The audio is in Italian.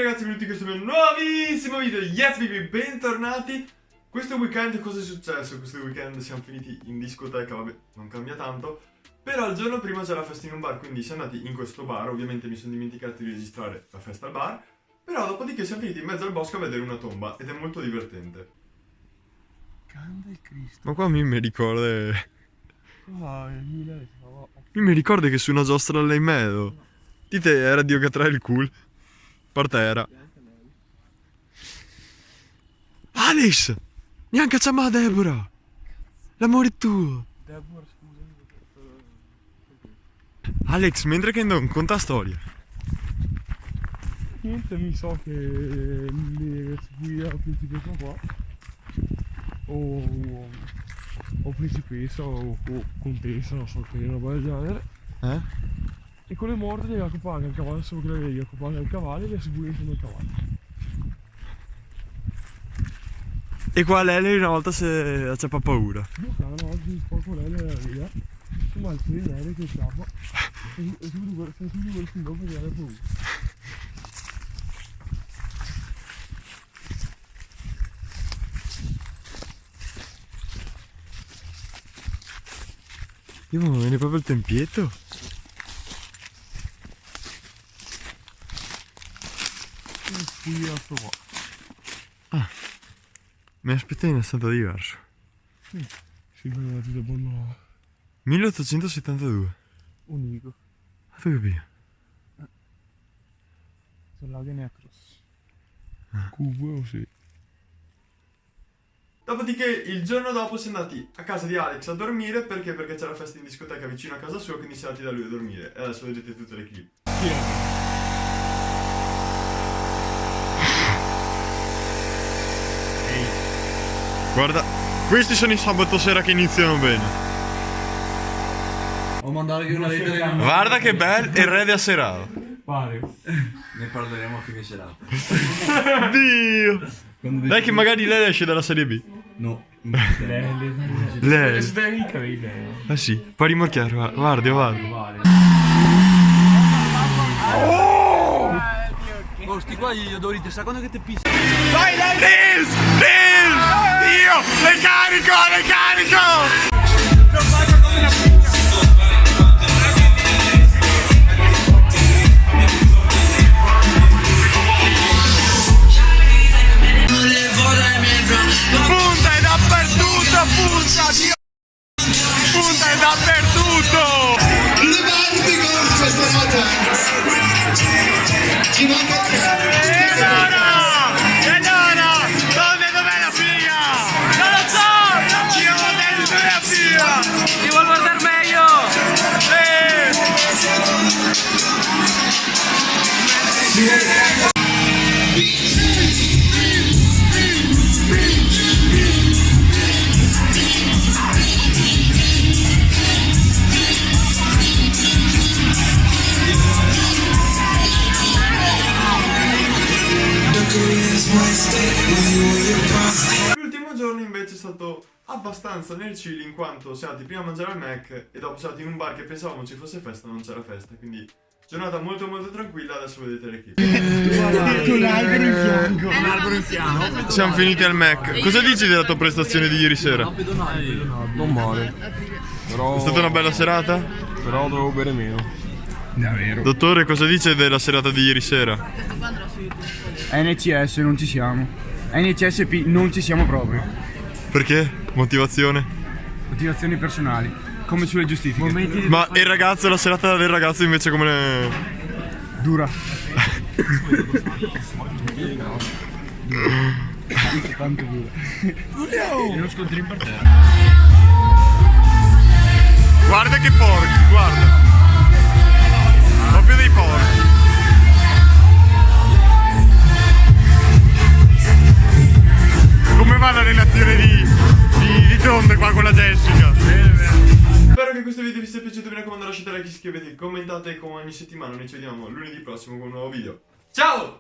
ragazzi, benvenuti in questo mio nuovissimo video. Yes baby, bentornati. Questo weekend cosa è successo? Questo weekend siamo finiti in discoteca, vabbè, non cambia tanto. Però il giorno prima c'era la festa in un bar, quindi siamo andati in questo bar. Ovviamente mi sono dimenticato di registrare la festa al bar. Però dopodiché siamo finiti in mezzo al bosco a vedere una tomba ed è molto divertente. Grande Cristo. Ma qua mi ricorda... Ah, Mi ricorda che su una giostra là in mezzo. Dite era Dio che trae il culo. Per era. Alex! Neanche chiamata Deborah! L'amore è tuo! Deborah, scusami. Alex, mentre che non conta la storia. Niente, mi so che le seguia principessa qua. O principessa o contessa, non so che roba del genere. E con le morte le accopava il cavallo, solo che lei accopava il cavallo e le seguia insieme al cavallo. E qua lei una volta c'è paura. Io no, oggi poco lei era via. Ma il figlio lei che scappa. E tu quel figlio perché era paura. Io mi viene proprio il tempietto. Qui a qua. Ah, mi aspettavi in stato diverso. Sì, quello da buono 1872. unico. Ma tu capi? Sono là Necros. Cubo, sì. Dopodiché il giorno dopo siamo andati a casa di Alex a dormire perché c'era festa in discoteca vicino a casa sua, quindi siamo andati da lui a dormire. E adesso vedete tutte le clip. Guarda, questi sono i sabato sera che iniziano bene. Ho mandato anche una lettera. Guarda che bello, il re della serata. Pare. Ne parleremo a fine serata. Dio! Dai che magari lei esce dalla serie B. No. Lei? Svegli i capelli. Ah sì, poi rimorchiare, guarda. Oh, sti qua gli odorite, sa quando che te pizza? Vai lei! Reels! Io le carico! Punta è dappertutto! Punta è dappertutto! Le mani di golf questa volta ci manca dov'è la figa? Non lo so! Ci devo vedere dov'è la figa! Ti vuol guardare meglio! L'ultimo giorno invece è stato abbastanza nel chill, in quanto siamo andati prima a mangiare al Mac e dopo siamo andati in un bar che pensavamo ci fosse festa, non c'era festa, quindi giornata molto tranquilla. Adesso vedete le clip. Tu l'albero in fianco. Un albero in fianco. Siamo finiti al Mac. Cosa dici della tua prestazione di ieri sera? Non male. È stata una bella serata? Però devo bere meno. Davvero. Dottore, cosa dice della serata di ieri sera? NCS non ci siamo. NCSP non ci siamo proprio. Perché? Motivazione? Motivazioni personali. Come sulle giustifiche. Ma il ragazzo, la serata del ragazzo invece come le... Dura. Tanto dura. Lo scontri in parterre. Guarda che porchi, guarda. Proprio dei porchi. Come va la relazione di donne qua con la Jessica? Spero che questo video vi sia piaciuto, mi raccomando lasciate like, iscrivetevi, commentate e come ogni settimana noi ci vediamo lunedì prossimo con un nuovo video. Ciao!